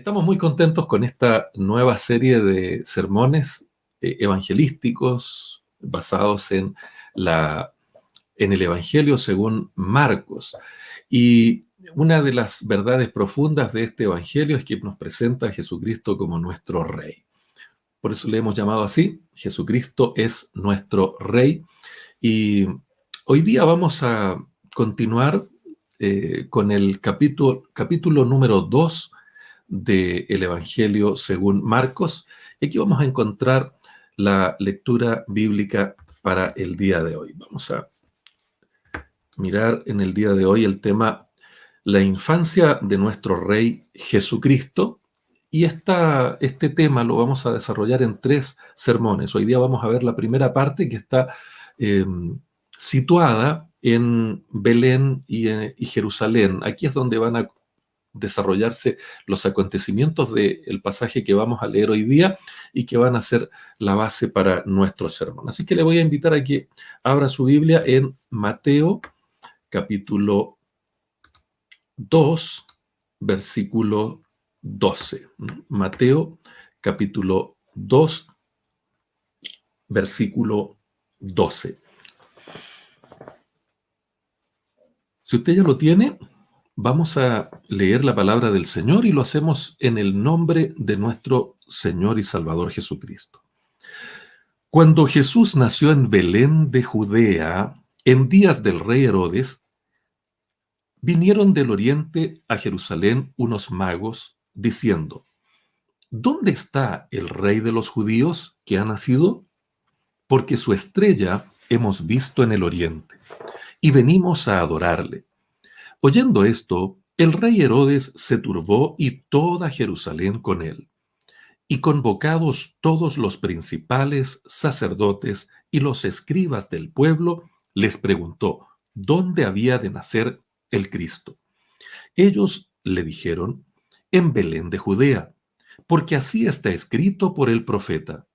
Estamos muy contentos con esta nueva serie de sermones evangelísticos basados en el Evangelio según Marcos. Y una de las verdades profundas de este Evangelio es que nos presenta a Jesucristo como nuestro Rey. Por eso le hemos llamado así: Jesucristo es nuestro Rey. Y hoy día vamos a continuar con el capítulo número 2 del Evangelio según Marcos. Y aquí vamos a encontrar la lectura bíblica para el día de hoy. Vamos a mirar en el día de hoy el tema la infancia de nuestro Rey Jesucristo. Y este tema lo vamos a desarrollar en 3 sermones. Hoy día vamos a ver la primera parte, que está eh, situada en Belén y Jerusalén. Aquí es donde van a desarrollarse los acontecimientos del pasaje que vamos a leer hoy día y que van a ser la base para nuestro sermón. Así que le voy a invitar a que abra su Biblia en Mateo capítulo 2, versículo 12. Mateo capítulo 2, versículo 12. Si usted ya lo tiene, vamos a leer la palabra del Señor y lo hacemos en el nombre de nuestro Señor y Salvador Jesucristo. Cuando Jesús nació en Belén de Judea, en días del rey Herodes, vinieron del oriente a Jerusalén unos magos, diciendo: ¿Dónde está el rey de los judíos que ha nacido? Porque su estrella hemos visto en el oriente, y venimos a adorarle. Oyendo esto, el rey Herodes se turbó y toda Jerusalén con él. Y convocados todos los principales sacerdotes y los escribas del pueblo, les preguntó dónde había de nacer el Cristo. Ellos le dijeron: en Belén de Judea, porque así está escrito por el profeta: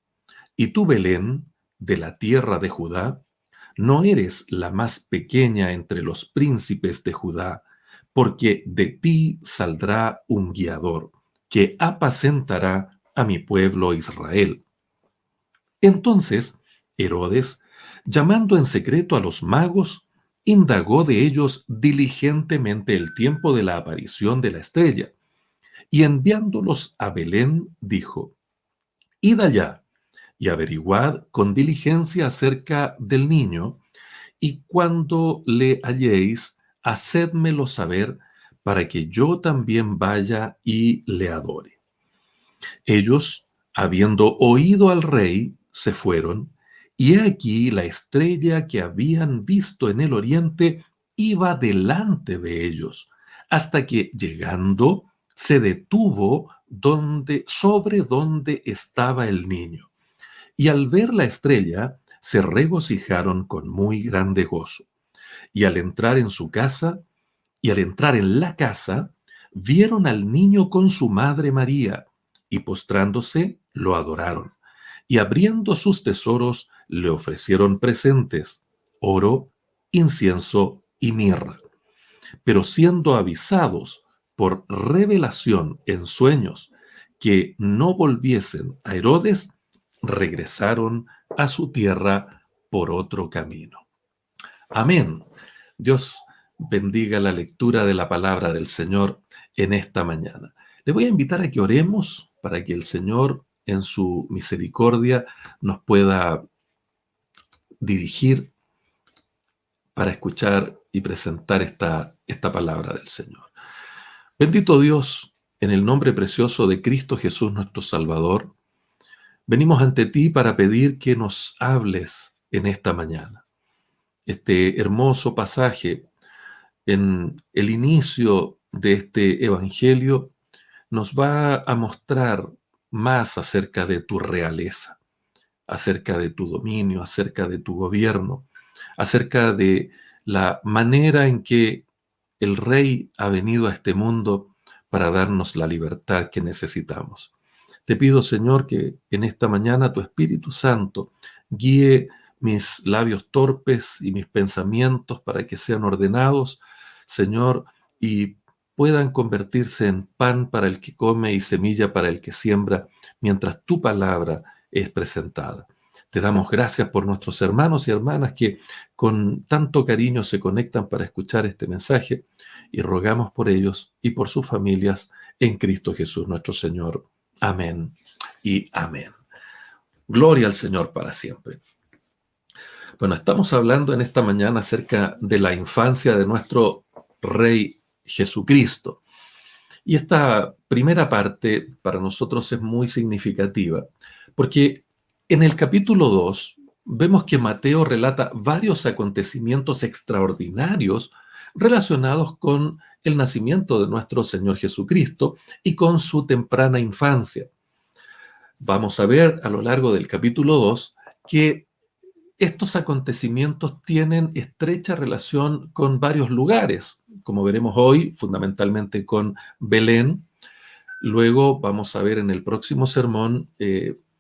y tú, Belén, de la tierra de Judá, no eres la más pequeña entre los príncipes de Judá, porque de ti saldrá un guiador, que apacentará a mi pueblo Israel. Entonces Herodes, llamando en secreto a los magos, indagó de ellos diligentemente el tiempo de la aparición de la estrella, y enviándolos a Belén, dijo: Id allá y averiguad con diligencia acerca del niño, y cuando le halléis, hacédmelo saber, para que yo también vaya y le adore. Ellos, habiendo oído al rey, se fueron, y he aquí la estrella que habían visto en el oriente iba delante de ellos, hasta que, llegando, se detuvo sobre donde estaba el niño. Y al ver la estrella, se regocijaron con muy grande gozo. Y al entrar en su casa, y al entrar en la casa, vieron al niño con su madre María, y postrándose, lo adoraron. Y abriendo sus tesoros, le ofrecieron presentes: oro, incienso y mirra. Pero siendo avisados por revelación en sueños que no volviesen a Herodes, regresaron a su tierra por otro camino. Amén. Dios bendiga la lectura de la palabra del Señor en esta mañana. Le voy a invitar a que oremos para que el Señor, en su misericordia, nos pueda dirigir para escuchar y presentar esta palabra del Señor. Bendito Dios, en el nombre precioso de Cristo Jesús nuestro Salvador, venimos ante ti para pedir que nos hables en esta mañana. Este hermoso pasaje en el inicio de este evangelio nos va a mostrar más acerca de tu realeza, acerca de tu dominio, acerca de tu gobierno, acerca de la manera en que el Rey ha venido a este mundo para darnos la libertad que necesitamos. Te pido, Señor, que en esta mañana tu Espíritu Santo guíe mis labios torpes y mis pensamientos para que sean ordenados, Señor, y puedan convertirse en pan para el que come y semilla para el que siembra, mientras tu palabra es presentada. Te damos gracias por nuestros hermanos y hermanas que con tanto cariño se conectan para escuchar este mensaje y rogamos por ellos y por sus familias en Cristo Jesús nuestro Señor. Amén y amén. Gloria al Señor para siempre. Bueno, estamos hablando en esta mañana acerca de la infancia de nuestro Rey Jesucristo. Y esta primera parte para nosotros es muy significativa, porque en el capítulo 2 vemos que Mateo relata varios acontecimientos extraordinarios relacionados con el nacimiento de nuestro Señor Jesucristo y con su temprana infancia. Vamos a ver a lo largo del capítulo 2 que estos acontecimientos tienen estrecha relación con varios lugares, como veremos hoy, fundamentalmente con Belén. Luego vamos a ver en el próximo sermón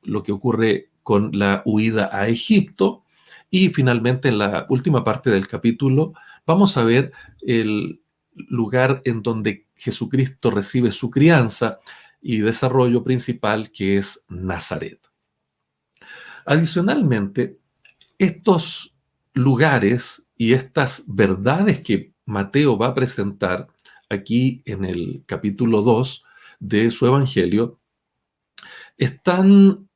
lo que ocurre con la huida a Egipto. Y finalmente, en la última parte del capítulo, vamos a ver el lugar en donde Jesucristo recibe su crianza y desarrollo principal, que es Nazaret. Adicionalmente, estos lugares y estas verdades que Mateo va a presentar aquí en el capítulo 2 de su Evangelio están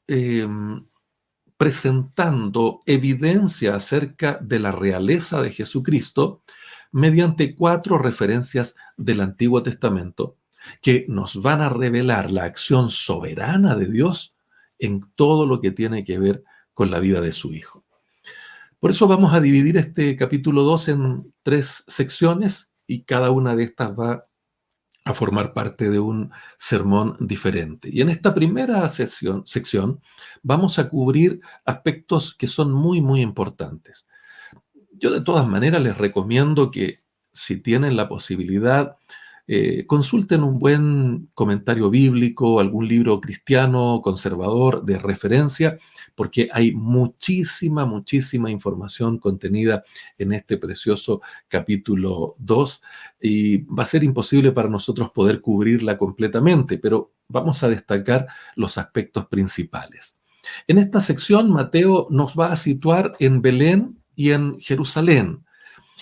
presentando evidencia acerca de la realeza de Jesucristo mediante 4 referencias del Antiguo Testamento que nos van a revelar la acción soberana de Dios en todo lo que tiene que ver con la vida de su Hijo. Por eso vamos a dividir este capítulo 2 en 3 secciones y cada una de estas va a formar parte de un sermón diferente. Y en esta primera sección vamos a cubrir aspectos que son muy, muy importantes. Yo de todas maneras les recomiendo que si tienen la posibilidad, consulten un buen comentario bíblico, algún libro cristiano conservador de referencia, porque hay muchísima, muchísima información contenida en este precioso capítulo 2 y va a ser imposible para nosotros poder cubrirla completamente, pero vamos a destacar los aspectos principales. En esta sección, Mateo nos va a situar en Belén y en Jerusalén,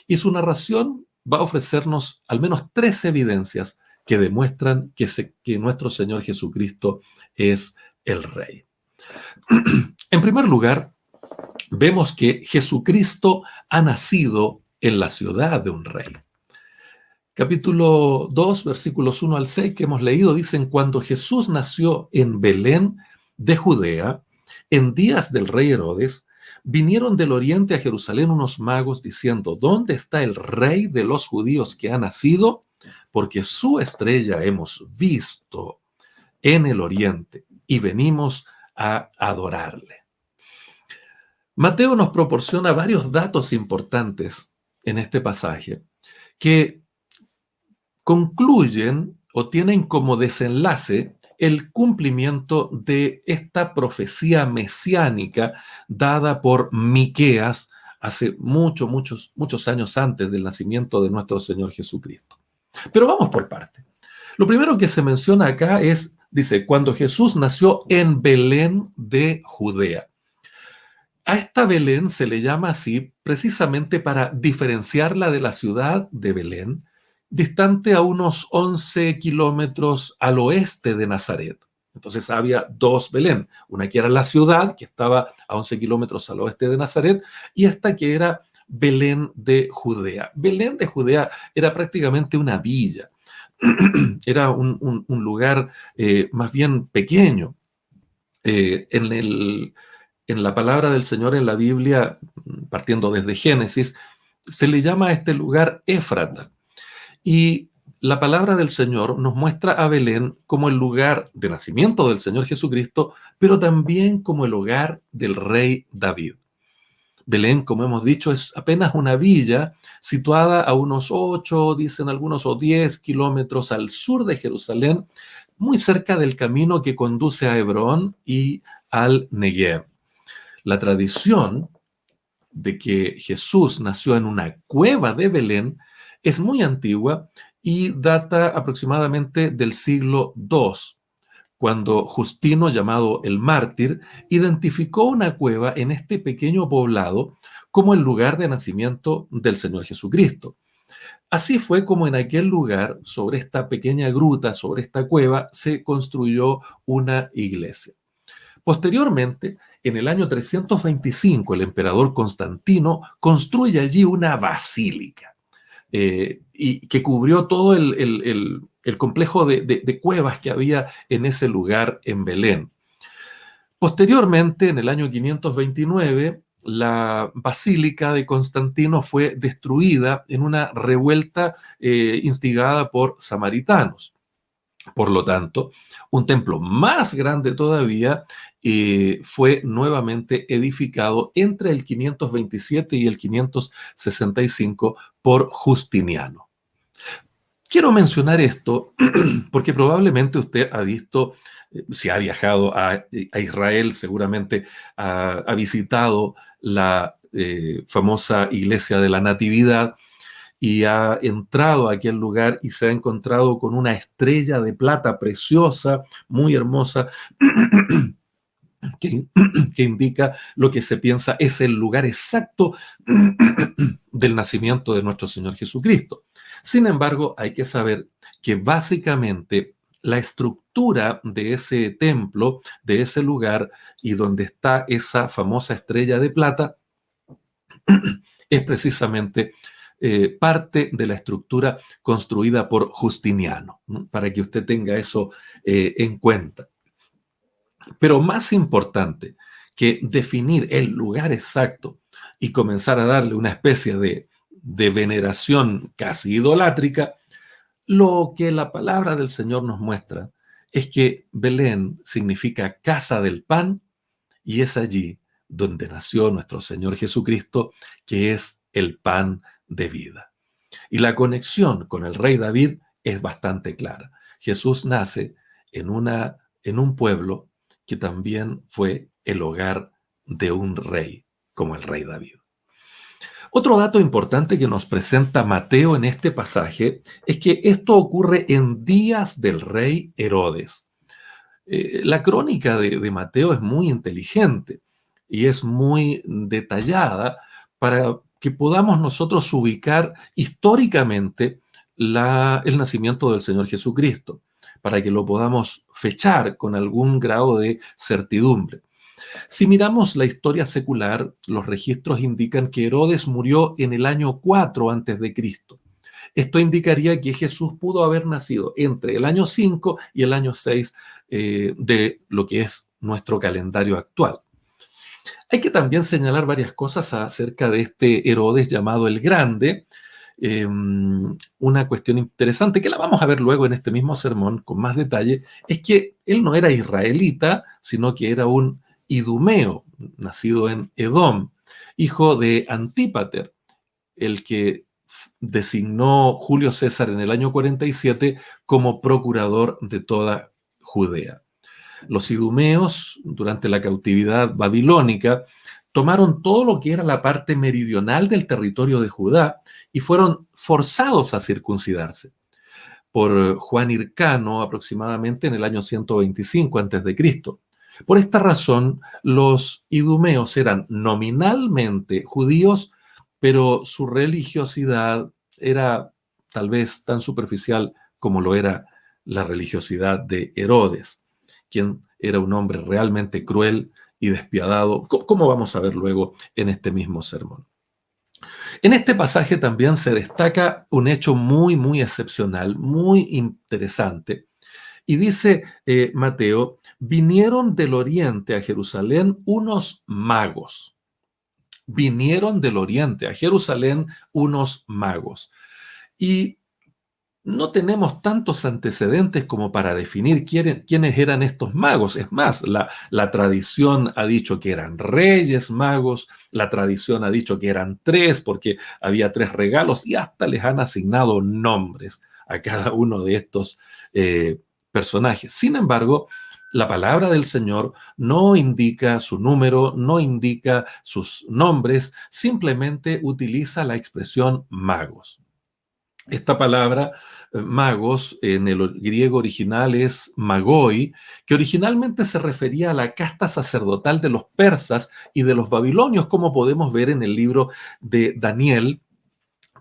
y su narración va a ofrecernos al menos 3 evidencias que demuestran que nuestro Señor Jesucristo es el Rey. En primer lugar, vemos que Jesucristo ha nacido en la ciudad de un rey. Capítulo 2, versículos 1 al 6 que hemos leído, dicen: cuando Jesús nació en Belén de Judea, en días del rey Herodes, vinieron del oriente a Jerusalén unos magos diciendo: ¿dónde está el rey de los judíos que ha nacido? Porque su estrella hemos visto en el oriente y venimos a adorarle. Mateo nos proporciona varios datos importantes en este pasaje que concluyen o tienen como desenlace el cumplimiento de esta profecía mesiánica dada por Miqueas hace muchos años antes del nacimiento de nuestro Señor Jesucristo. Pero vamos por parte. Lo primero que se menciona acá dice, cuando Jesús nació en Belén de Judea. A esta Belén se le llama así precisamente para diferenciarla de la ciudad de Belén, distante a unos 11 kilómetros al oeste de Nazaret. Entonces había 2 Belén, una que era la ciudad, que estaba a 11 kilómetros al oeste de Nazaret, y esta que era Belén de Judea. Belén de Judea era prácticamente una villa, era un lugar más bien pequeño. En la palabra del Señor en la Biblia, partiendo desde Génesis, se le llama a este lugar Éfrata. Y la palabra del Señor nos muestra a Belén como el lugar de nacimiento del Señor Jesucristo, pero también como el hogar del rey David. Belén, como hemos dicho, es apenas una villa situada a unos 8, dicen algunos, o 10 kilómetros al sur de Jerusalén, muy cerca del camino que conduce a Hebrón y al Negev. La tradición de que Jesús nació en una cueva de Belén es muy antigua y data aproximadamente del siglo II, cuando Justino, llamado el Mártir, identificó una cueva en este pequeño poblado como el lugar de nacimiento del Señor Jesucristo. Así fue como en aquel lugar, sobre esta pequeña gruta, sobre esta cueva, se construyó una iglesia. Posteriormente, en el año 325, el emperador Constantino construye allí una basílica y que cubrió todo el complejo de cuevas que había en ese lugar en Belén. Posteriormente, en el año 529, la basílica de Constantino fue destruida en una revuelta instigada por samaritanos. Por lo tanto, un templo más grande todavía fue nuevamente edificado entre el 527 y el 565 por Justiniano. Quiero mencionar esto porque probablemente usted ha visto, si ha viajado a Israel, seguramente ha visitado la famosa iglesia de la Natividad y ha entrado a aquel lugar y se ha encontrado con una estrella de plata preciosa, muy hermosa, que, que indica lo que se piensa es el lugar exacto del nacimiento de nuestro Señor Jesucristo. Sin embargo, hay que saber que básicamente la estructura de ese templo, de ese lugar y donde está esa famosa estrella de plata, es precisamente parte de la estructura construida por Justiniano, ¿no? Para que usted tenga eso en cuenta. Pero más importante que definir el lugar exacto y comenzar a darle una especie de veneración casi idolátrica, lo que la palabra del Señor nos muestra es que Belén significa casa del pan y es allí donde nació nuestro Señor Jesucristo, que es el pan de vida. Y la conexión con el rey David es bastante clara. Jesús nace en un pueblo que también fue el hogar de un rey, como el rey David. Otro dato importante que nos presenta Mateo en este pasaje es que esto ocurre en días del rey Herodes. La crónica de Mateo es muy inteligente y es muy detallada para que podamos nosotros ubicar históricamente el nacimiento del Señor Jesucristo, para que lo podamos fechar con algún grado de certidumbre. Si miramos la historia secular, los registros indican que Herodes murió en el año 4 antes de Cristo. Esto indicaría que Jesús pudo haber nacido entre el año 5 y el año 6 de lo que es nuestro calendario actual. Hay que también señalar varias cosas acerca de este Herodes llamado el Grande. Una cuestión interesante que la vamos a ver luego en este mismo sermón con más detalle, es que él no era israelita, sino que era un idumeo, nacido en Edom, hijo de Antípater, el que designó Julio César en el año 47 como procurador de toda Judea. Los idumeos, durante la cautividad babilónica, tomaron todo lo que era la parte meridional del territorio de Judá y fueron forzados a circuncidarse por Juan Hircano aproximadamente en el año 125 a.C. Por esta razón, los idumeos eran nominalmente judíos, pero su religiosidad era tal vez tan superficial como lo era la religiosidad de Herodes, quien era un hombre realmente cruel y despiadado, como vamos a ver luego en este mismo sermón. En este pasaje también se destaca un hecho muy, muy excepcional, muy interesante. Y dice Mateo, vinieron del oriente a Jerusalén unos magos. Vinieron del oriente a Jerusalén unos magos. Y no tenemos tantos antecedentes como para definir quiénes eran estos magos. Es más, la tradición ha dicho que eran reyes magos, la tradición ha dicho que eran tres porque había tres regalos y hasta les han asignado nombres a cada uno de estos personajes. Sin embargo, la palabra del Señor no indica su número, no indica sus nombres, simplemente utiliza la expresión magos. Esta palabra, magos, en el griego original es magoi, que originalmente se refería a la casta sacerdotal de los persas y de los babilonios, como podemos ver en el libro de Daniel,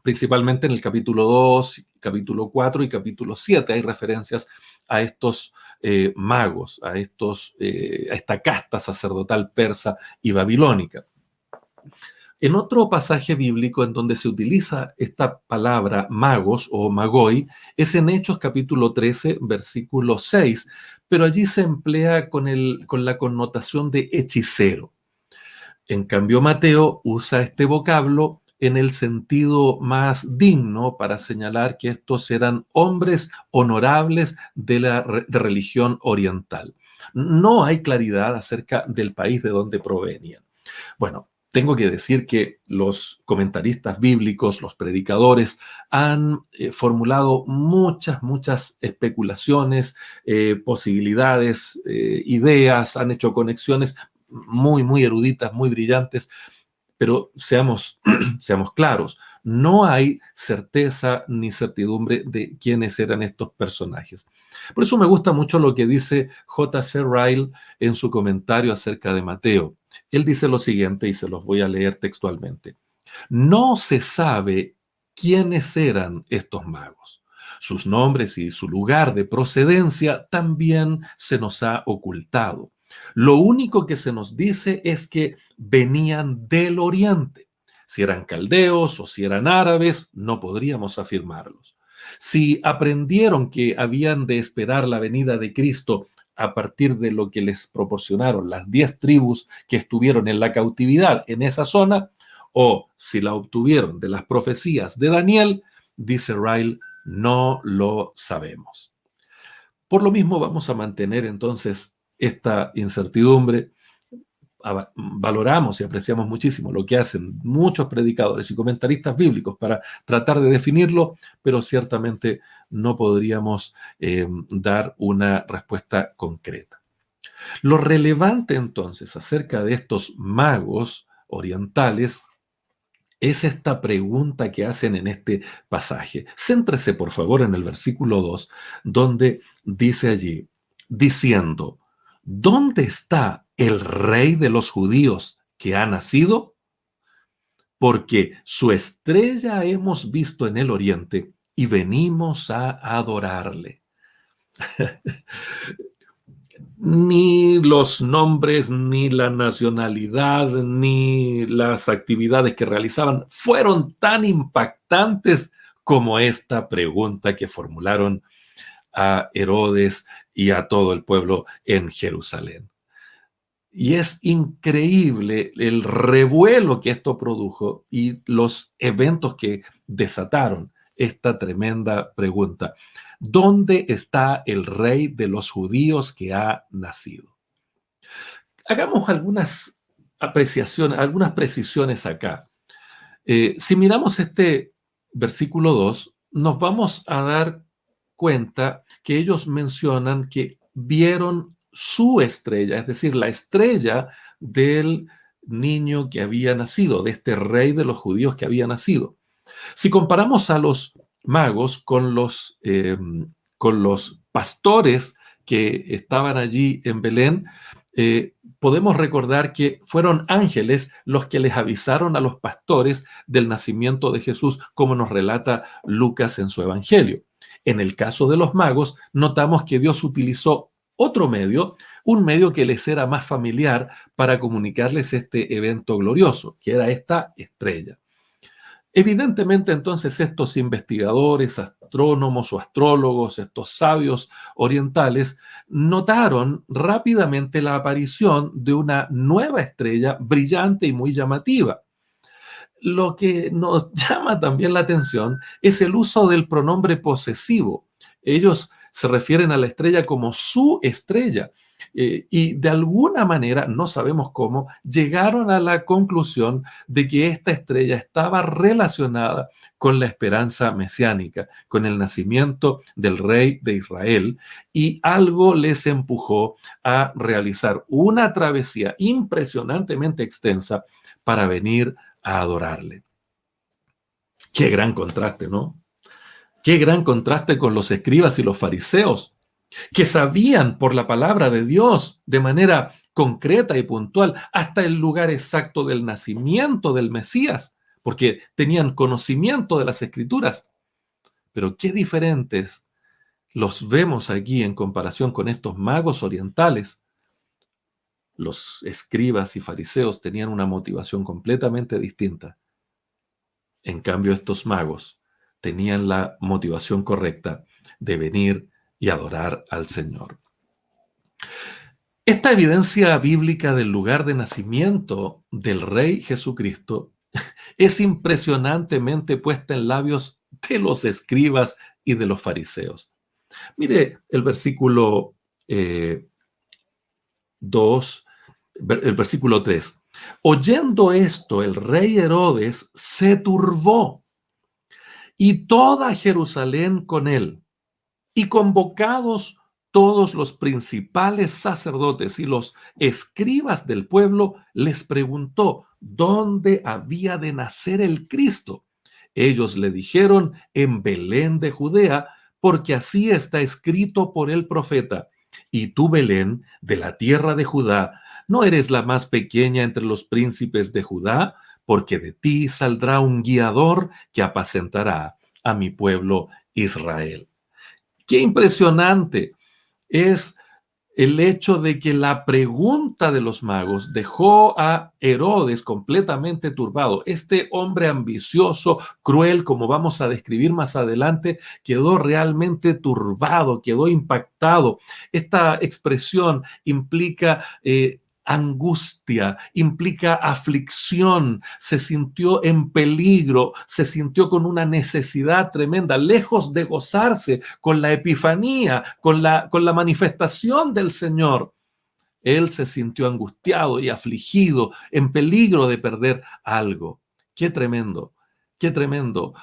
principalmente en el capítulo 2, capítulo 4 y capítulo 7. Hay referencias a estos magos, a esta casta sacerdotal persa y babilónica. En otro pasaje bíblico en donde se utiliza esta palabra magos o magoi es en Hechos capítulo 13, versículo 6, pero allí se emplea con la connotación de hechicero. En cambio, Mateo usa este vocablo en el sentido más digno para señalar que estos eran hombres honorables de la de religión oriental. No hay claridad acerca del país de donde provenían. Bueno, tengo que decir que los comentaristas bíblicos, los predicadores, han formulado muchas especulaciones, posibilidades, ideas, han hecho conexiones muy eruditas, muy brillantes, pero seamos claros, no hay certeza ni certidumbre de quiénes eran estos personajes. Por eso me gusta mucho lo que dice J.C. Ryle en su comentario acerca de Mateo. Él dice lo siguiente, y se los voy a leer textualmente. No se sabe quiénes eran estos magos. Sus nombres y su lugar de procedencia también se nos ha ocultado. Lo único que se nos dice es que venían del oriente. Si eran caldeos o si eran árabes, no podríamos afirmarlos. Si aprendieron que habían de esperar la venida de Cristo a partir de lo que les proporcionaron las 10 tribus que estuvieron en la cautividad en esa zona, o si la obtuvieron de las profecías de Daniel, dice Ryle, no lo sabemos. Por lo mismo vamos a mantener entonces esta incertidumbre. Valoramos y apreciamos muchísimo lo que hacen muchos predicadores y comentaristas bíblicos para tratar de definirlo, pero ciertamente no podríamos dar una respuesta concreta. Lo relevante entonces acerca de estos magos orientales es esta pregunta que hacen en este pasaje. Céntrese, por favor, en el versículo 2, donde dice allí, diciendo, ¿dónde está el rey de los judíos que ha nacido? Porque su estrella hemos visto en el oriente y venimos a adorarle. Ni los nombres, ni la nacionalidad, ni las actividades que realizaban fueron tan impactantes como esta pregunta que formularon a Herodes y a todo el pueblo en Jerusalén. Y es increíble el revuelo que esto produjo y los eventos que desataron esta tremenda pregunta. ¿Dónde está el rey de los judíos que ha nacido? Hagamos algunas apreciaciones, algunas precisiones acá. Si miramos este versículo 2, nos vamos a dar cuenta que ellos mencionan que vieron su estrella, es decir, la estrella del niño que había nacido, de este rey de los judíos que había nacido. Si comparamos a los magos con los pastores que estaban allí en Belén, podemos recordar que fueron ángeles los que les avisaron a los pastores del nacimiento de Jesús, como nos relata Lucas en su Evangelio. En el caso de los magos, notamos que Dios utilizó otro medio, un medio que les era más familiar para comunicarles este evento glorioso, que era esta estrella. Evidentemente, entonces, estos investigadores, astrónomos o astrólogos, estos sabios orientales, notaron rápidamente la aparición de una nueva estrella brillante y muy llamativa. Lo que nos llama también la atención es el uso del pronombre posesivo. Ellos se refieren a la estrella como su estrella. Y de alguna manera, no sabemos cómo, llegaron a la conclusión de que esta estrella estaba relacionada con la esperanza mesiánica, con el nacimiento del rey de Israel, y algo les empujó a realizar una travesía impresionantemente extensa para venir a adorarle. Qué gran contraste, ¿no? Qué gran contraste con los escribas y los fariseos, que sabían por la palabra de Dios de manera concreta y puntual hasta el lugar exacto del nacimiento del Mesías, porque tenían conocimiento de las escrituras. Pero qué diferentes los vemos aquí en comparación con estos magos orientales. Los escribas y fariseos tenían una motivación completamente distinta. En cambio, estos magos tenían la motivación correcta de venir y adorar al Señor. Esta evidencia bíblica del lugar de nacimiento del Rey Jesucristo es impresionantemente puesta en labios de los escribas y de los fariseos. Mire el versículo 2, el versículo 3. Oyendo esto, el rey Herodes se turbó y toda Jerusalén con él, y convocados todos los principales sacerdotes y los escribas del pueblo, les preguntó dónde había de nacer el Cristo. Ellos le dijeron, en Belén de Judea, porque así está escrito por el profeta. Y tú, Belén, de la tierra de Judá, ¿no eres la más pequeña entre los príncipes de Judá? Porque de ti saldrá un guiador que apacentará a mi pueblo Israel. Qué impresionante es el hecho de que la pregunta de los magos dejó a Herodes completamente turbado. Este hombre ambicioso, cruel, como vamos a describir más adelante, quedó realmente turbado, quedó impactado. Esta expresión implica angustia, implica aflicción, se sintió en peligro, se sintió con una necesidad tremenda, lejos de gozarse con la epifanía, con la manifestación del Señor. Él se sintió angustiado y afligido, en peligro de perder algo. Qué tremendo, qué tremendo.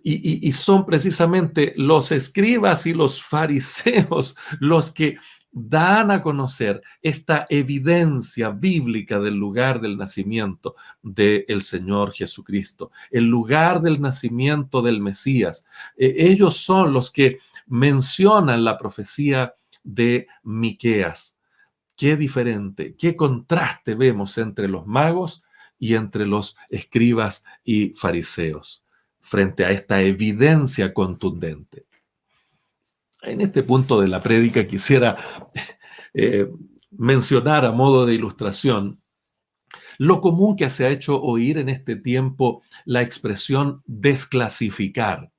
Y son precisamente los escribas y los fariseos los que dan a conocer esta evidencia bíblica del lugar del nacimiento del Señor Jesucristo, el lugar del nacimiento del Mesías. Ellos son los que mencionan la profecía de Miqueas. Qué diferente, qué contraste vemos entre los magos y entre los escribas y fariseos frente a esta evidencia contundente. En este punto de la prédica quisiera mencionar a modo de ilustración lo común que se ha hecho oír en este tiempo la expresión desclasificar.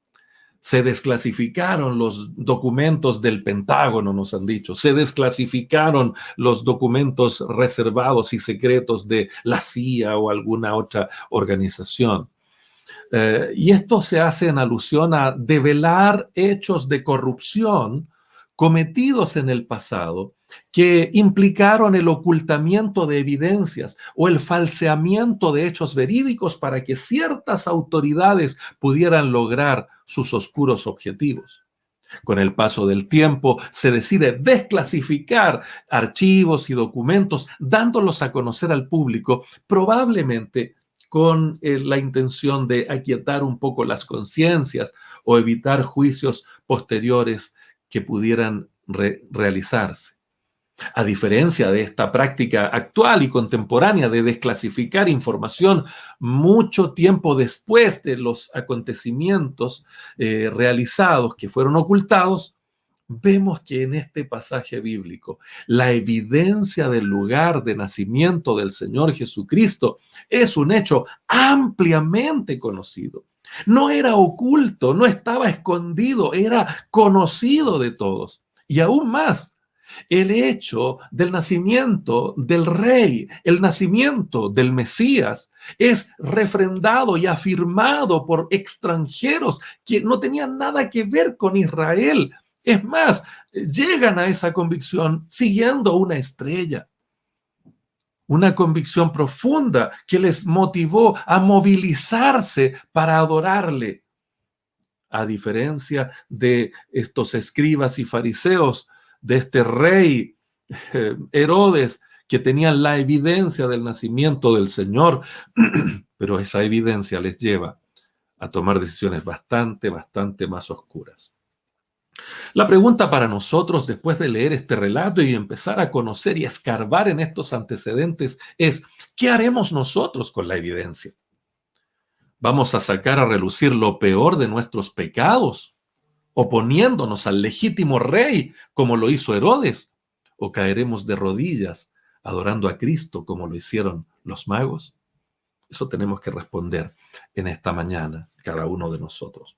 Se desclasificaron los documentos del Pentágono, nos han dicho. Se desclasificaron los documentos reservados y secretos de la CIA o alguna otra organización. Y esto se hace en alusión a develar hechos de corrupción cometidos en el pasado que implicaron el ocultamiento de evidencias o el falseamiento de hechos verídicos para que ciertas autoridades pudieran lograr sus oscuros objetivos. Con el paso del tiempo se decide desclasificar archivos y documentos, dándolos a conocer al público, probablemente con la intención de aquietar un poco las conciencias o evitar juicios posteriores que pudieran realizarse. A diferencia de esta práctica actual y contemporánea de desclasificar información mucho tiempo después de los acontecimientos realizados que fueron ocultados, vemos que en este pasaje bíblico la evidencia del lugar de nacimiento del Señor Jesucristo es un hecho ampliamente conocido. No era oculto, no estaba escondido, era conocido de todos. Y aún más, el hecho del nacimiento del Rey, el nacimiento del Mesías, es refrendado y afirmado por extranjeros que no tenían nada que ver con Israel. Es más, llegan a esa convicción siguiendo una estrella. Una convicción profunda que les motivó a movilizarse para adorarle. A diferencia de estos escribas y fariseos, de este rey Herodes, que tenían la evidencia del nacimiento del Señor, pero esa evidencia les lleva a tomar decisiones bastante más oscuras. La pregunta para nosotros, después de leer este relato y empezar a conocer y escarbar en estos antecedentes, es: ¿qué haremos nosotros con la evidencia? ¿Vamos a sacar a relucir lo peor de nuestros pecados, oponiéndonos al legítimo rey, como lo hizo Herodes? ¿O caeremos de rodillas, adorando a Cristo, como lo hicieron los magos? Eso tenemos que responder en esta mañana, cada uno de nosotros.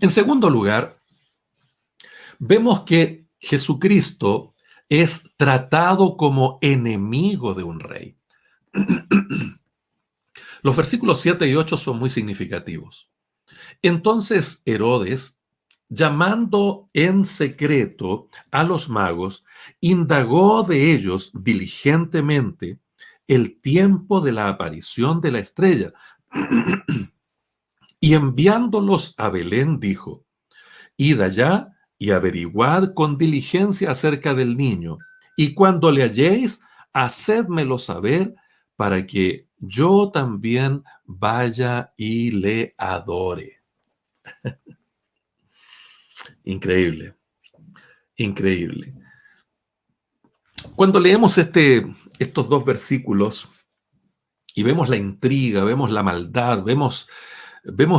En segundo lugar, vemos que Jesucristo es tratado como enemigo de un rey. Los versículos 7 y 8 son muy significativos. Entonces Herodes, llamando en secreto a los magos, indagó de ellos diligentemente el tiempo de la aparición de la estrella. Y enviándolos a Belén, dijo: Id allá y averiguad con diligencia acerca del niño, y cuando le halléis, hacédmelo saber, para que yo también vaya y le adore. Increíble, increíble. Cuando leemos estos dos versículos y vemos la intriga, vemos la maldad, vemos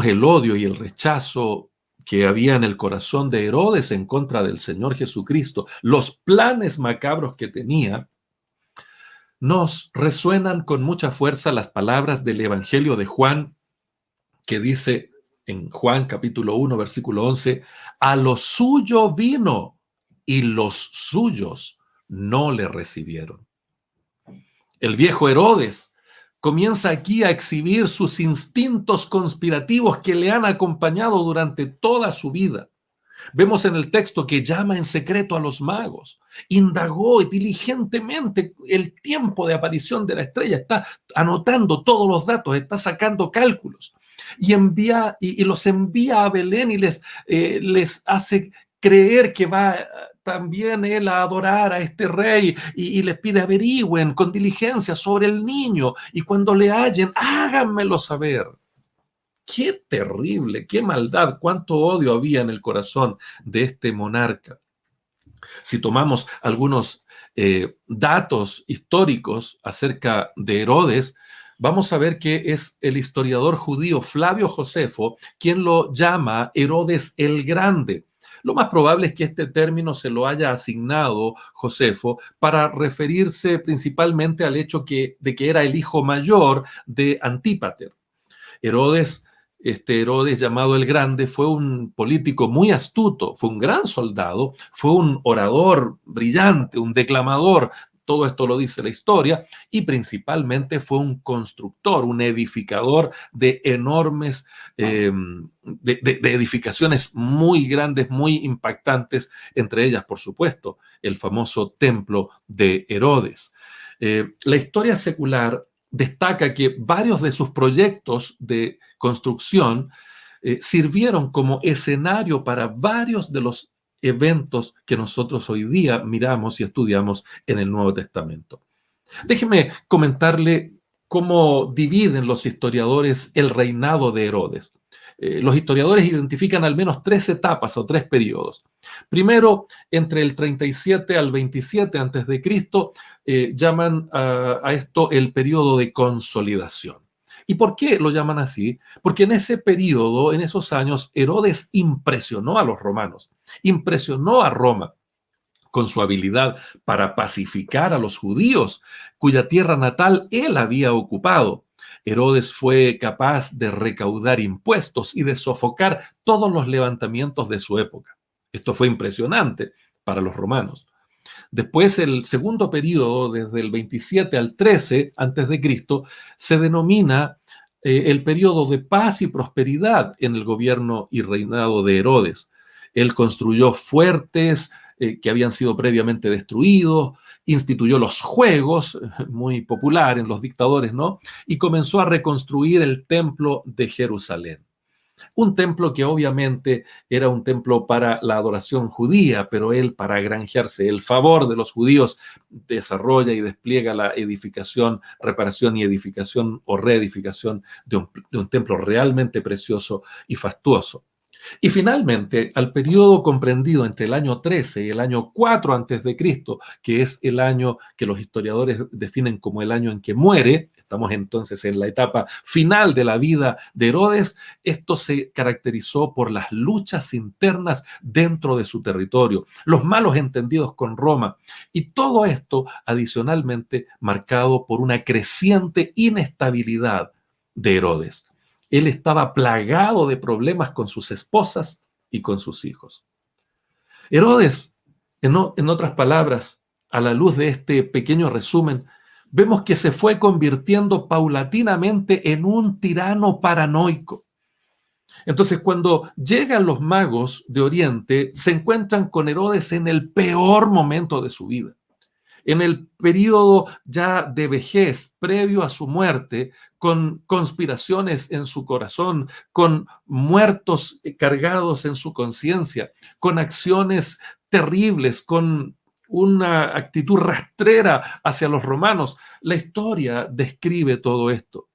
el odio y el rechazo que había en el corazón de Herodes en contra del Señor Jesucristo, los planes macabros que tenía, nos resuenan con mucha fuerza las palabras del Evangelio de Juan, que dice en Juan capítulo 1, versículo 11, a lo suyo vino y los suyos no le recibieron. El viejo Herodes comienza aquí a exhibir sus instintos conspirativos que le han acompañado durante toda su vida. Vemos en el texto que llama en secreto a los magos, indagó diligentemente el tiempo de aparición de la estrella, está anotando todos los datos, está sacando cálculos y los envía a Belén y les hace creer que va también él a adorar a este rey y les pide averigüen con diligencia sobre el niño y cuando le hallen, háganmelo saber. Qué terrible, qué maldad, cuánto odio había en el corazón de este monarca. Si tomamos algunos datos históricos acerca de Herodes, vamos a ver que es el historiador judío Flavio Josefo quien lo llama Herodes el Grande. Lo más probable es que este término se lo haya asignado Josefo para referirse principalmente al hecho de que era el hijo mayor de Antípater. Este Herodes llamado el Grande fue un político muy astuto, fue un gran soldado, fue un orador brillante, un declamador, todo esto lo dice la historia, y principalmente fue un constructor, un edificador de enormes, de edificaciones muy grandes, muy impactantes, entre ellas, por supuesto, el famoso templo de Herodes. La historia secular destaca que varios de sus proyectos de construcción sirvieron como escenario para varios de los eventos que nosotros hoy día miramos y estudiamos en el Nuevo Testamento. Déjeme comentarle cómo dividen los historiadores el reinado de Herodes. Los historiadores identifican al menos 3 etapas o 3 periodos. Primero, entre el 37 al 27 antes de Cristo, llaman a esto el periodo de consolidación. ¿Y por qué lo llaman así? Porque en ese periodo, en esos años, Herodes impresionó a los romanos, impresionó a Roma con su habilidad para pacificar a los judíos, cuya tierra natal él había ocupado. Herodes fue capaz de recaudar impuestos y de sofocar todos los levantamientos de su época. Esto fue impresionante para los romanos. Después, el segundo periodo, desde el 27 al 13 antes de Cristo, se denomina el periodo de paz y prosperidad en el gobierno y reinado de Herodes. Él construyó fuertes que habían sido previamente destruidos, instituyó los juegos, muy popular en los dictadores, ¿no? Y comenzó a reconstruir el templo de Jerusalén. Un templo que obviamente era un templo para la adoración judía, pero él, para granjearse el favor de los judíos, desarrolla y despliega la edificación, reparación y edificación o reedificación de un templo realmente precioso y fastuoso. Y finalmente, al periodo comprendido entre el año 13 y el año 4 antes de Cristo, que es el año que los historiadores definen como el año en que muere, estamos entonces en la etapa final de la vida de Herodes, esto se caracterizó por las luchas internas dentro de su territorio, los malos entendidos con Roma, y todo esto adicionalmente marcado por una creciente inestabilidad de Herodes. Él estaba plagado de problemas con sus esposas y con sus hijos. Herodes, en otras palabras, a la luz de este pequeño resumen, vemos que se fue convirtiendo paulatinamente en un tirano paranoico. Entonces, cuando llegan los magos de Oriente, se encuentran con Herodes en el peor momento de su vida. En el periodo ya de vejez previo a su muerte, con conspiraciones en su corazón, con muertos cargados en su conciencia, con acciones terribles, con una actitud rastrera hacia los romanos. La historia describe todo esto.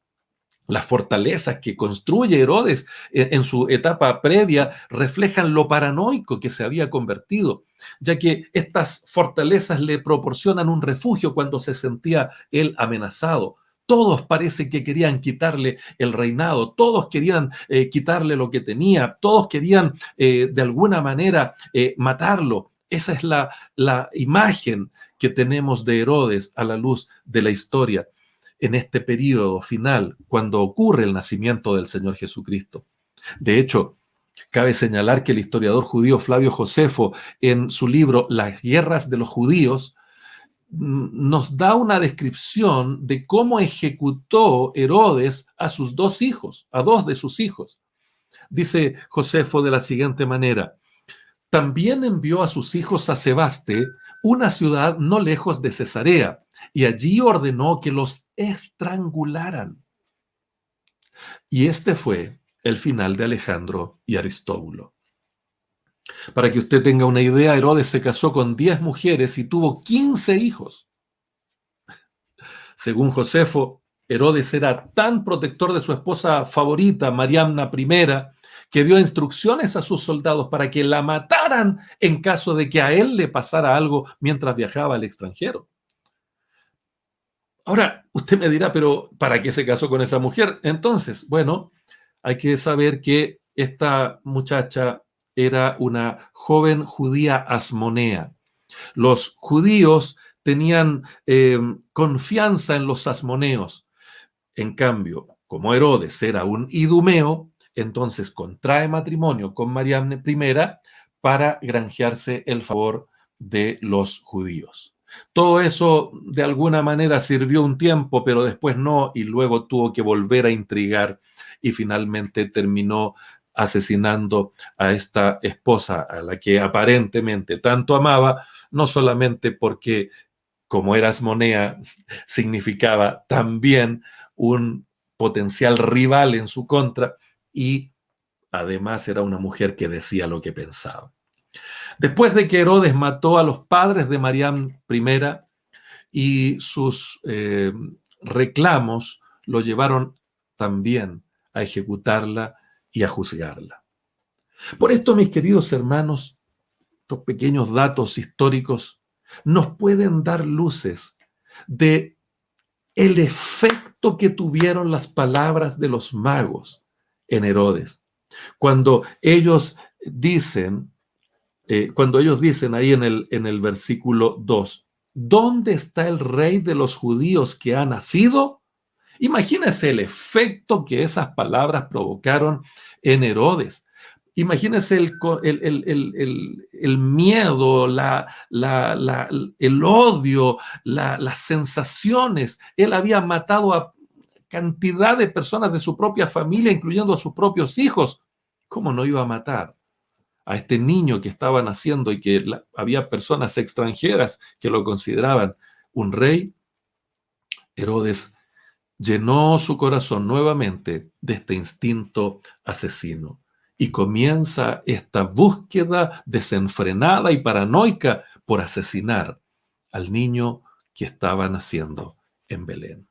Las fortalezas que construye Herodes en su etapa previa reflejan lo paranoico que se había convertido, ya que estas fortalezas le proporcionan un refugio cuando se sentía él amenazado. Todos parece que querían quitarle el reinado, todos querían quitarle lo que tenía, todos querían de alguna manera matarlo. Esa es la imagen que tenemos de Herodes a la luz de la historia en este periodo final, cuando ocurre el nacimiento del Señor Jesucristo. De hecho, cabe señalar que el historiador judío Flavio Josefo, en su libro Las guerras de los judíos, nos da una descripción de cómo ejecutó Herodes a sus dos hijos, a dos de sus hijos. Dice Josefo de la siguiente manera: también envió a sus hijos a Sebaste, una ciudad no lejos de Cesarea, y allí ordenó que los estrangularan. Y este fue el final de Alejandro y Aristóbulo. Para que usted tenga una idea, Herodes se casó con 10 mujeres y tuvo 15 hijos. Según Josefo, Herodes era tan protector de su esposa favorita, Mariamna I, que dio instrucciones a sus soldados para que la mataran en caso de que a él le pasara algo mientras viajaba al extranjero. Ahora, usted me dirá, pero ¿para qué se casó con esa mujer? Entonces, bueno, hay que saber que esta muchacha era una joven judía asmonea. Los judíos tenían confianza en los asmoneos. En cambio, como Herodes era un idumeo, entonces contrae matrimonio con María I para granjearse el favor de los judíos. Todo eso de alguna manera sirvió un tiempo, pero después no, y luego tuvo que volver a intrigar y finalmente terminó asesinando a esta esposa a la que aparentemente tanto amaba, no solamente porque, como era asmonea, significaba también un potencial rival en su contra, y además era una mujer que decía lo que pensaba. Después de que Herodes mató a los padres de Mariam I y sus reclamos lo llevaron también a ejecutarla y a juzgarla. Por esto, mis queridos hermanos, estos pequeños datos históricos nos pueden dar luces de el efecto que tuvieron las palabras de los magos en Herodes. Cuando ellos dicen ahí en el versículo 2, ¿dónde está el rey de los judíos que ha nacido? Imagínense el efecto que esas palabras provocaron en Herodes. Imagínense el miedo, el odio, las sensaciones. Él había matado a cantidad de personas de su propia familia, incluyendo a sus propios hijos. ¿Cómo no iba a matar a este niño que estaba naciendo y que había personas extranjeras que lo consideraban un rey? Herodes llenó su corazón nuevamente de este instinto asesino. Y comienza esta búsqueda desenfrenada y paranoica por asesinar al niño que estaba naciendo en Belén.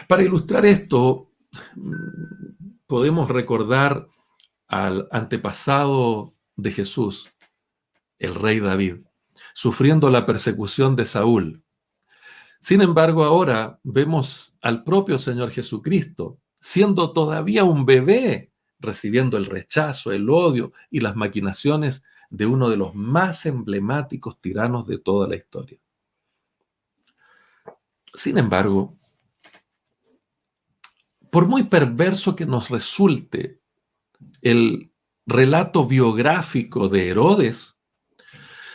Para ilustrar esto, podemos recordar al antepasado de Jesús, el rey David, sufriendo la persecución de Saúl. Sin embargo, ahora vemos al propio Señor Jesucristo, siendo todavía un bebé, recibiendo el rechazo, el odio y las maquinaciones de uno de los más emblemáticos tiranos de toda la historia. Sin embargo, por muy perverso que nos resulte el relato biográfico de Herodes,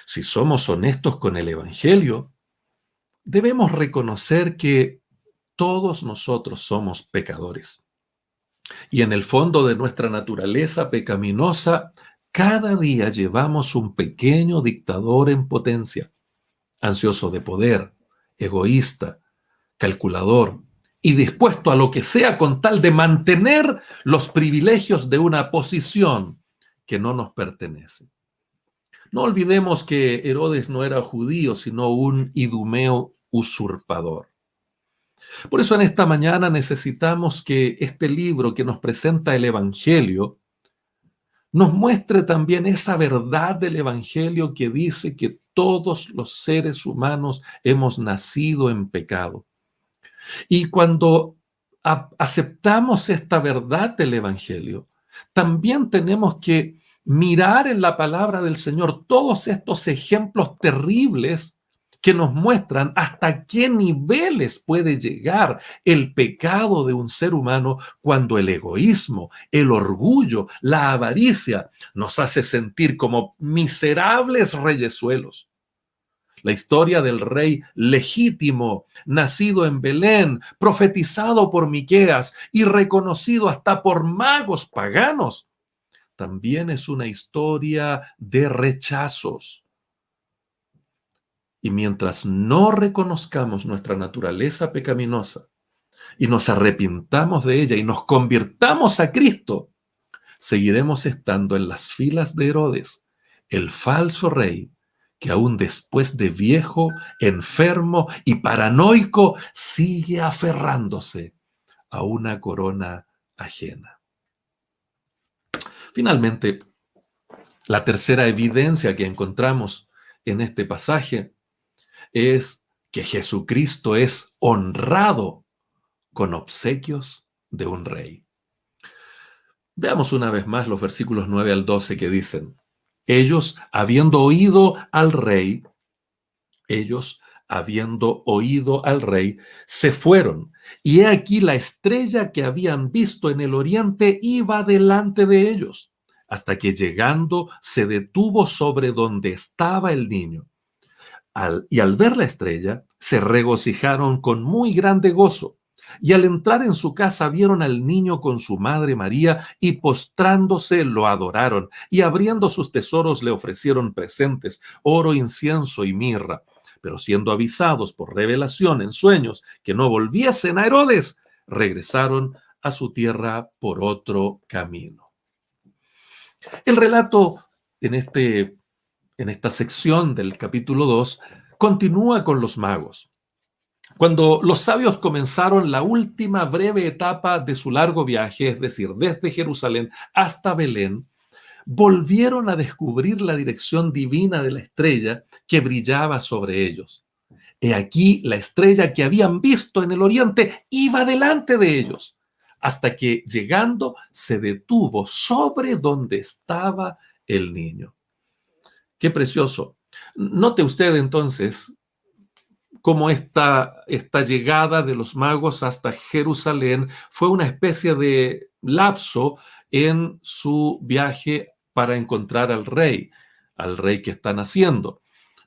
si somos honestos con el Evangelio, debemos reconocer que todos nosotros somos pecadores. Y en el fondo de nuestra naturaleza pecaminosa, cada día llevamos un pequeño dictador en potencia, ansioso de poder, egoísta, calculador y dispuesto a lo que sea con tal de mantener los privilegios de una posición que no nos pertenece. No olvidemos que Herodes no era judío, sino un idumeo usurpador. Por eso en esta mañana necesitamos que este libro que nos presenta el Evangelio nos muestre también esa verdad del Evangelio que dice que todos los seres humanos hemos nacido en pecado. Y cuando aceptamos esta verdad del Evangelio, también tenemos que mirar en la palabra del Señor todos estos ejemplos terribles que nos muestran hasta qué niveles puede llegar el pecado de un ser humano cuando el egoísmo, el orgullo, la avaricia nos hace sentir como miserables reyesuelos. La historia del rey legítimo, nacido en Belén, profetizado por Miqueas y reconocido hasta por magos paganos, también es una historia de rechazos. Y mientras no reconozcamos nuestra naturaleza pecaminosa y nos arrepintamos de ella y nos convirtamos a Cristo, seguiremos estando en las filas de Herodes, el falso rey que aún después de viejo, enfermo y paranoico, sigue aferrándose a una corona ajena. Finalmente, la tercera evidencia que encontramos en este pasaje es que Jesucristo es honrado con obsequios de un rey. Veamos una vez más los versículos 9 al 12 que dicen: ellos, habiendo oído al rey, se fueron, y he aquí la estrella que habían visto en el oriente iba delante de ellos, hasta que llegando se detuvo sobre donde estaba el niño. Y al ver la estrella, se regocijaron con muy grande gozo. Y al entrar en su casa vieron al niño con su madre María y postrándose lo adoraron. Y abriendo sus tesoros le ofrecieron presentes, oro, incienso y mirra. Pero siendo avisados por revelación en sueños que no volviesen a Herodes, regresaron a su tierra por otro camino. El relato en esta sección del capítulo 2 continúa con los magos. Cuando los sabios comenzaron la última breve etapa de su largo viaje, es decir, desde Jerusalén hasta Belén, volvieron a descubrir la dirección divina de la estrella que brillaba sobre ellos. He aquí la estrella que habían visto en el oriente iba delante de ellos, hasta que llegando se detuvo sobre donde estaba el niño. Qué precioso. Note usted entonces cómo esta llegada de los magos hasta Jerusalén fue una especie de lapso en su viaje para encontrar al rey que está naciendo.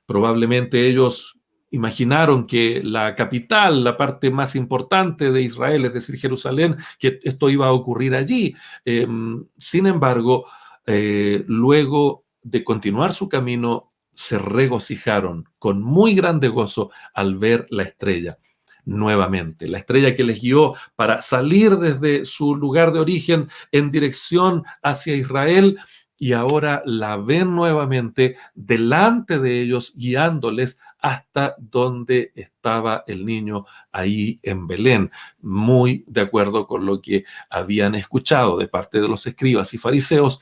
Probablemente ellos imaginaron que la capital, la parte más importante de Israel, es decir, Jerusalén, que esto iba a ocurrir allí. Sin embargo, luego de continuar su camino, se regocijaron con muy grande gozo al ver la estrella. nuevamente. La estrella que les guió para salir desde su lugar de origen en dirección hacia Israel, y ahora la ven nuevamente delante de ellos, guiándoles hasta donde estaba el niño, ahí en Belén, muy de acuerdo con lo que habían escuchado de parte de los escribas y fariseos,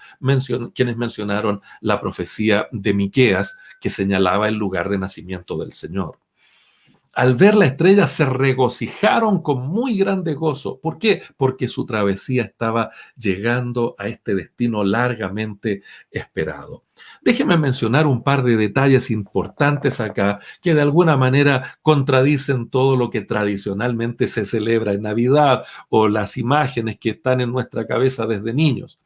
quienes mencionaron la profecía de Miqueas que señalaba el lugar de nacimiento del Señor. Al ver la estrella se regocijaron con muy grande gozo. ¿Por qué? Porque su travesía estaba llegando a este destino largamente esperado. Déjeme mencionar un par de detalles importantes acá que de alguna manera contradicen todo lo que tradicionalmente se celebra en Navidad o las imágenes que están en nuestra cabeza desde niños.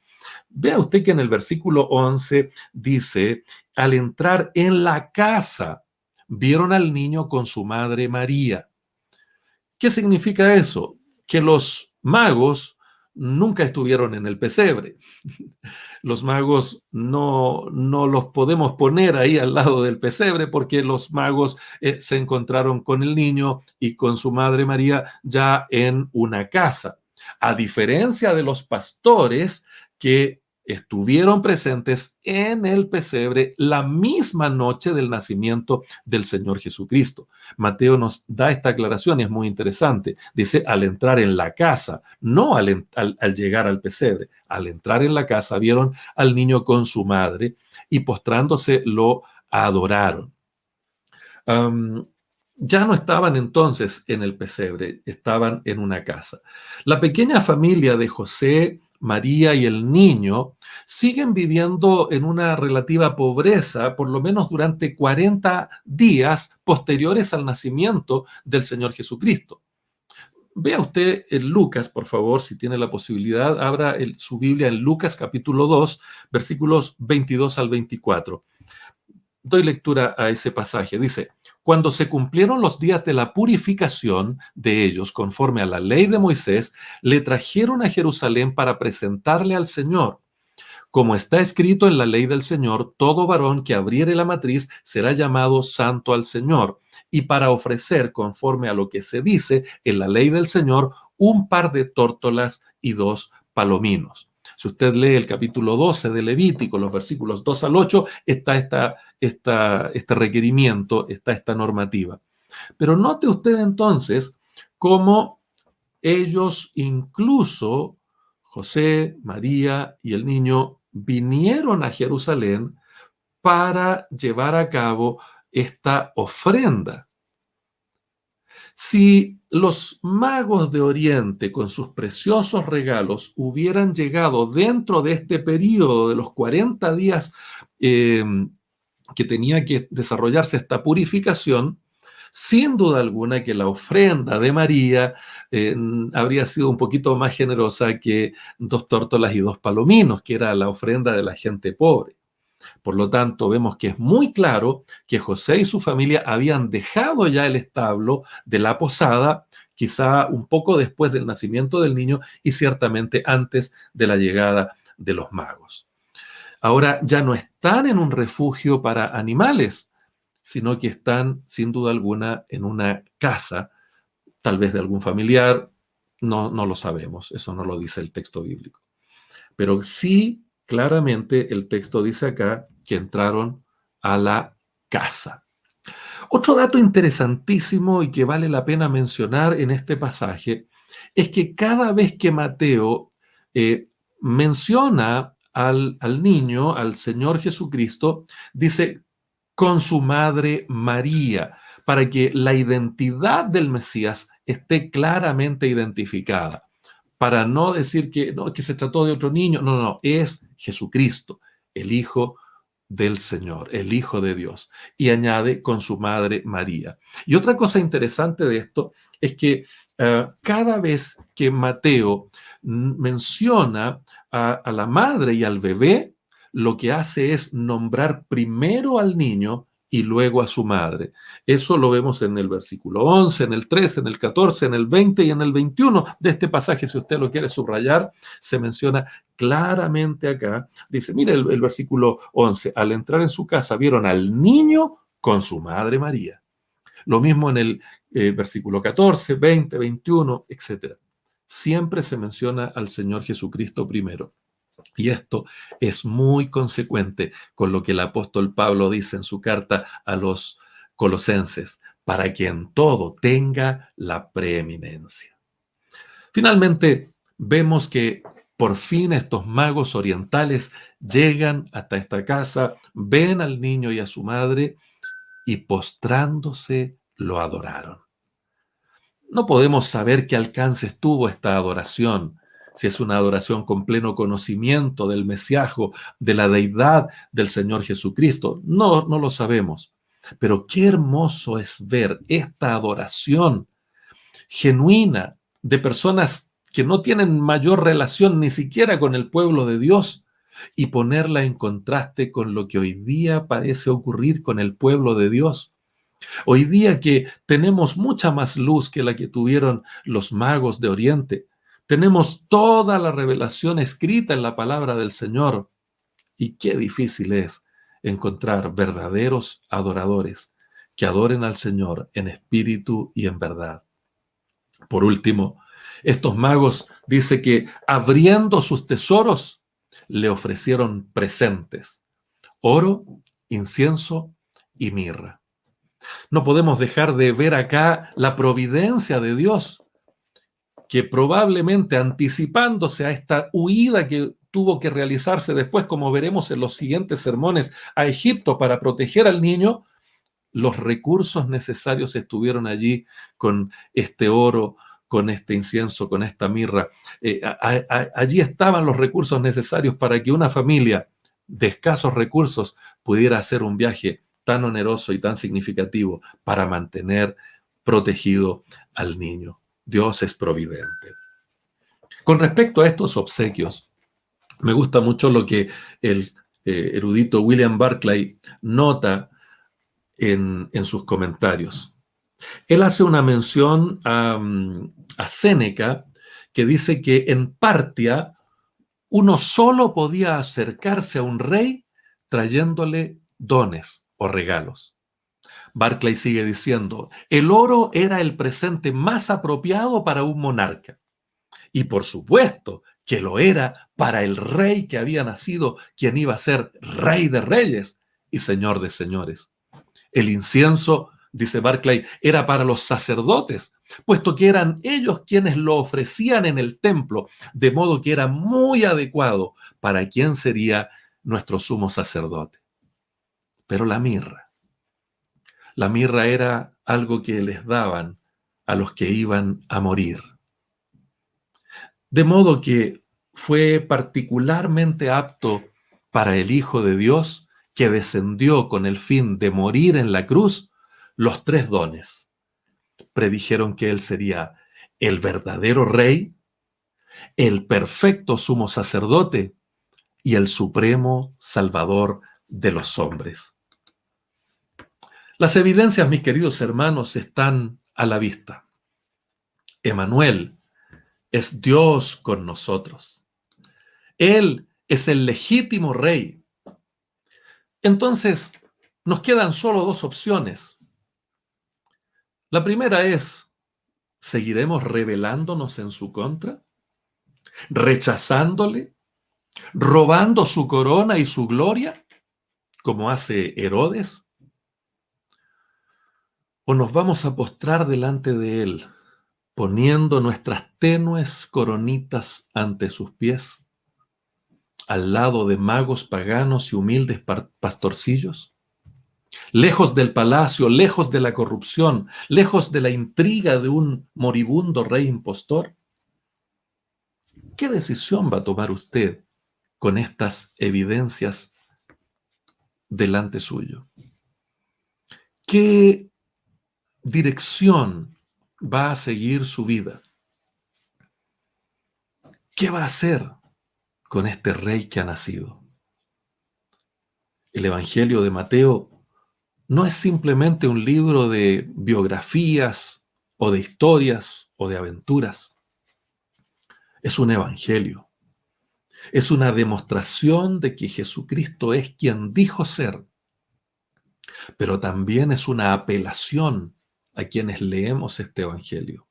Vea usted que en el versículo 11 dice, al entrar en la casa, vieron al niño con su madre María. ¿Qué significa eso? Que los magos nunca estuvieron en el pesebre. Los magos no los podemos poner ahí al lado del pesebre porque los magos se encontraron con el niño y con su madre María ya en una casa. A diferencia de los pastores que estuvieron presentes en el pesebre la misma noche del nacimiento del Señor Jesucristo. Mateo nos da esta aclaración y es muy interesante. Dice, al entrar en la casa, no al llegar al pesebre, al entrar en la casa vieron al niño con su madre y postrándose lo adoraron. Ya no estaban entonces en el pesebre, estaban en una casa. La pequeña familia de José, María y el niño siguen viviendo en una relativa pobreza, por lo menos durante 40 días posteriores al nacimiento del Señor Jesucristo. Vea usted en Lucas, por favor, si tiene la posibilidad, abra su Biblia en Lucas capítulo 2, versículos 22 al 24. Doy lectura a ese pasaje. Dice, cuando se cumplieron los días de la purificación de ellos, conforme a la ley de Moisés, le trajeron a Jerusalén para presentarle al Señor. Como está escrito en la ley del Señor, todo varón que abriere la matriz será llamado santo al Señor. Y para ofrecer, conforme a lo que se dice en la ley del Señor, un par de tórtolas y 2 palominos. Si usted lee el capítulo 12 de Levítico, los versículos 2 al 8, está este requerimiento, está esta normativa. Pero note usted entonces cómo ellos, incluso José, María y el niño, vinieron a Jerusalén para llevar a cabo esta ofrenda. Si los magos de Oriente con sus preciosos regalos hubieran llegado dentro de este periodo de los 40 días que tenía que desarrollarse esta purificación, sin duda alguna que la ofrenda de María habría sido un poquito más generosa que 2 tórtolas y 2 palominos, que era la ofrenda de la gente pobre. Por lo tanto, vemos que es muy claro que José y su familia habían dejado ya el establo de la posada, quizá un poco después del nacimiento del niño y ciertamente antes de la llegada de los magos. Ahora ya no están en un refugio para animales, sino que están sin duda alguna en una casa, tal vez de algún familiar, no lo sabemos, eso no lo dice el texto bíblico. Pero sí, claramente el texto dice acá que entraron a la casa. Otro dato interesantísimo y que vale la pena mencionar en este pasaje es que cada vez que Mateo menciona al niño, al Señor Jesucristo, dice con su madre María, para que la identidad del Mesías esté claramente identificada. Para no decir que, no, que se trató de otro niño, no, es Jesucristo, el Hijo del Señor, el Hijo de Dios. Y añade con su madre María. Y otra cosa interesante de esto es que cada vez que Mateo menciona a la madre y al bebé, lo que hace es nombrar primero al niño y luego a su madre. Eso lo vemos en el versículo 11, en el 13, en el 14, en el 20 y en el 21 de este pasaje. Si usted lo quiere subrayar, se menciona claramente acá. Dice, mire el versículo 11, al entrar en su casa vieron al niño con su madre María. Lo mismo en el versículo 14, 20, 21, etc. Siempre se menciona al Señor Jesucristo primero. Y esto es muy consecuente con lo que el apóstol Pablo dice en su carta a los colosenses, para que en todo tenga la preeminencia. Finalmente, vemos que por fin estos magos orientales llegan hasta esta casa, ven al niño y a su madre y postrándose lo adoraron. No podemos saber qué alcances tuvo esta adoración, si es una adoración con pleno conocimiento del mesiajo, de la deidad del Señor Jesucristo. No lo sabemos. Pero qué hermoso es ver esta adoración genuina de personas que no tienen mayor relación ni siquiera con el pueblo de Dios y ponerla en contraste con lo que hoy día parece ocurrir con el pueblo de Dios. Hoy día que tenemos mucha más luz que la que tuvieron los magos de Oriente, tenemos toda la revelación escrita en la palabra del Señor. Y qué difícil es encontrar verdaderos adoradores que adoren al Señor en espíritu y en verdad. Por último, estos magos dice que abriendo sus tesoros le ofrecieron presentes, oro, incienso y mirra. No podemos dejar de ver acá la providencia de Dios, que probablemente anticipándose a esta huida que tuvo que realizarse después, como veremos en los siguientes sermones, a Egipto para proteger al niño, los recursos necesarios estuvieron allí con este oro, con este incienso, con esta mirra. Allí estaban los recursos necesarios para que una familia de escasos recursos pudiera hacer un viaje tan oneroso y tan significativo para mantener protegido al niño. Dios es providente. Con respecto a estos obsequios, me gusta mucho lo que el erudito William Barclay nota en sus comentarios. Él hace una mención a Séneca, que dice que en Partia uno solo podía acercarse a un rey trayéndole dones o regalos. Barclay sigue diciendo, el oro era el presente más apropiado para un monarca. Y por supuesto que lo era para el rey que había nacido, quien iba a ser rey de reyes y señor de señores. El incienso, dice Barclay, era para los sacerdotes, puesto que eran ellos quienes lo ofrecían en el templo, de modo que era muy adecuado para quien sería nuestro sumo sacerdote. Pero la mirra era algo que les daban a los que iban a morir. De modo que fue particularmente apto para el Hijo de Dios, que descendió con el fin de morir en la cruz, los tres dones. Predijeron que Él sería el verdadero Rey, el perfecto sumo sacerdote y el supremo Salvador de los hombres. Las evidencias, mis queridos hermanos, están a la vista. Emmanuel es Dios con nosotros. Él es el legítimo Rey. Entonces, nos quedan solo dos opciones. La primera es, ¿seguiremos rebelándonos en su contra? ¿Rechazándole? ¿Robando su corona y su gloria? Como hace Herodes. ¿O nos vamos a postrar delante de él, poniendo nuestras tenues coronitas ante sus pies, al lado de magos paganos y humildes pastorcillos? Lejos del palacio, lejos de la corrupción, lejos de la intriga de un moribundo rey impostor. ¿Qué decisión va a tomar usted con estas evidencias delante suyo? ¿Qué dirección va a seguir su vida? ¿Qué va a hacer con este rey que ha nacido? El Evangelio de Mateo no es simplemente un libro de biografías o de historias o de aventuras. Es un evangelio. Es una demostración de que Jesucristo es quien dijo ser, pero también es una apelación a quienes leemos este Evangelio?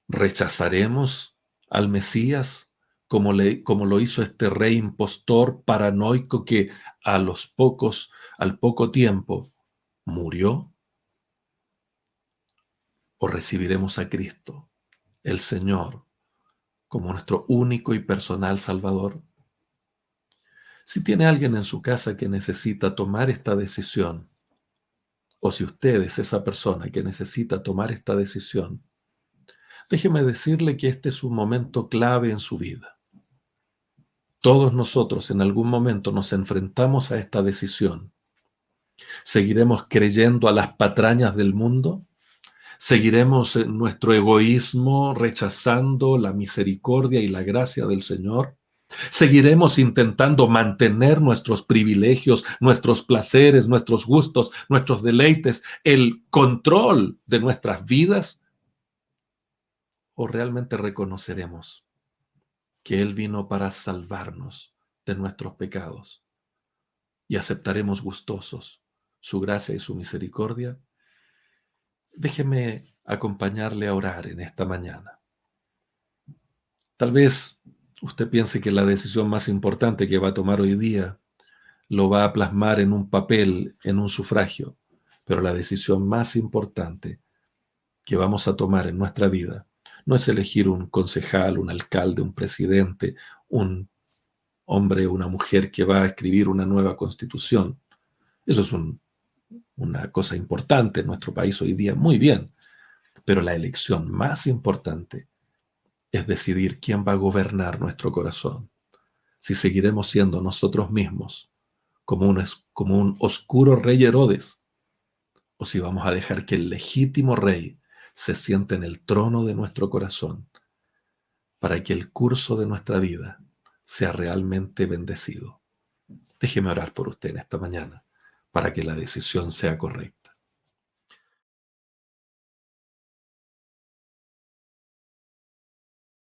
¿Rechazaremos al Mesías como lo hizo este rey impostor paranoico que al poco tiempo murió? ¿O recibiremos a Cristo, el Señor, como nuestro único y personal Salvador? Si tiene alguien en su casa que necesita tomar esta decisión, o si usted es esa persona que necesita tomar esta decisión, déjeme decirle que este es un momento clave en su vida. Todos nosotros en algún momento nos enfrentamos a esta decisión. ¿Seguiremos creyendo a las patrañas del mundo? ¿Seguiremos en nuestro egoísmo rechazando la misericordia y la gracia del Señor? ¿Seguiremos intentando mantener nuestros privilegios, nuestros placeres, nuestros gustos, nuestros deleites, el control de nuestras vidas? ¿O realmente reconoceremos que Él vino para salvarnos de nuestros pecados y aceptaremos gustosos su gracia y su misericordia? Déjeme acompañarle a orar en esta mañana. Tal vez usted piense que la decisión más importante que va a tomar hoy día lo va a plasmar en un papel, en un sufragio, pero la decisión más importante que vamos a tomar en nuestra vida no es elegir un concejal, un alcalde, un presidente, un hombre o una mujer que va a escribir una nueva constitución. Eso es una cosa importante en nuestro país hoy día, muy bien, pero la elección más importante es decidir quién va a gobernar nuestro corazón. Si seguiremos siendo nosotros mismos como un oscuro rey Herodes, o si vamos a dejar que el legítimo rey se siente en el trono de nuestro corazón para que el curso de nuestra vida sea realmente bendecido. Déjeme orar por usted en esta mañana para que la decisión sea correcta.